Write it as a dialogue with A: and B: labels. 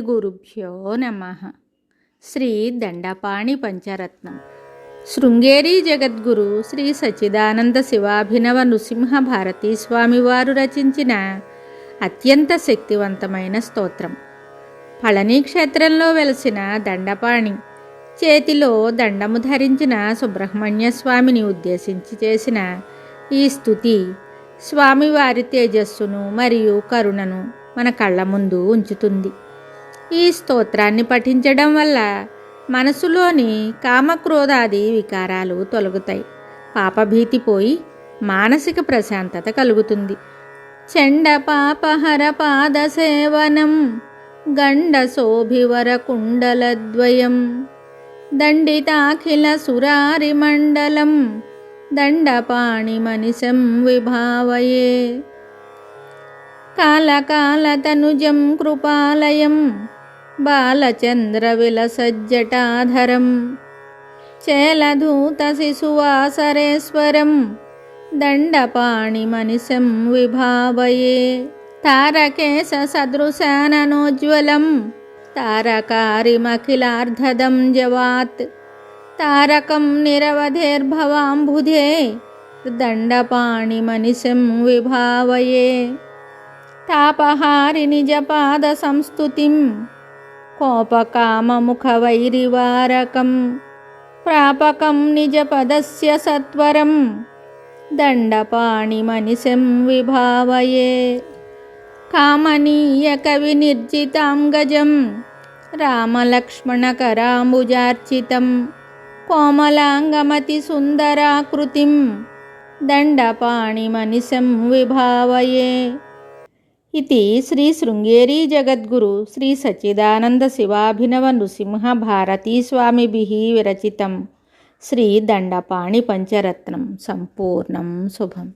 A: గురుభ్యో నమః. శ్రీ దండపాణి పంచరత్నం. శృంగేరి జగద్గురు శ్రీ సచ్చిదానంద శివాభినవ నృసింహ భారతీ స్వామివారు రచించిన అత్యంత శక్తివంతమైన స్తోత్రం. పళని క్షేత్రంలో వెలసిన దండపాణి చేతిలో దండము ధరించిన సుబ్రహ్మణ్య స్వామిని ఉద్దేశించి చేసిన ఈ స్తుతి స్వామివారి తేజస్సును మరియు కరుణను మన కళ్ళ ముందు ఉంచుతుంది. ఈ స్తోత్రాన్ని పఠించడం వల్ల మనసులోని కామక్రోధాది వికారాలు తొలగుతాయి, పాపభీతి పోయి మానసిక ప్రశాంతత కలుగుతుంది. చండ పాపహర పాద సేవనం గండ శోభివర కుండలద్వయం దండితాఖిల సురారి మండలం దండపాణి మనిషం విభావయే. కాలకాలతనుజం కృపాలయం బాలచంద్ర విలసజ్జటాధరం చేలధూత శిశువాసరేశ్వరం దండపాణి మనిషం విభావయే. తారకేశ సదృశాననోజ్వలం తారకారిమఖిలార్ధదం జవాత్ తారకం నిరవధేర్భవాంబుధే దండపాణి మనిషం విభావయే. తాపహారి నిజపాద సంస్తుతిం కోపకామముఖవైరివారకం ప్రాపకం నిజపదస్య సత్వరం దండపాణి మనిషం విభావయే. కామనీయ కవి నిర్జితాంగజం రామలక్ష్మణకరాంబుజార్చితం కోమలాంగమతి సుందరాకృతిం దండపాణి మనిషం విభావయే. ఇది శ్రీ శృంగేరి జగద్గురు శ్రీ సచ్చిదానంద శివాభినవ నృసింహ భారతీ స్వామిభిః విరచితం శ్రీ దండపాణి పంచరత్నం. సంపూర్ణం శుభం.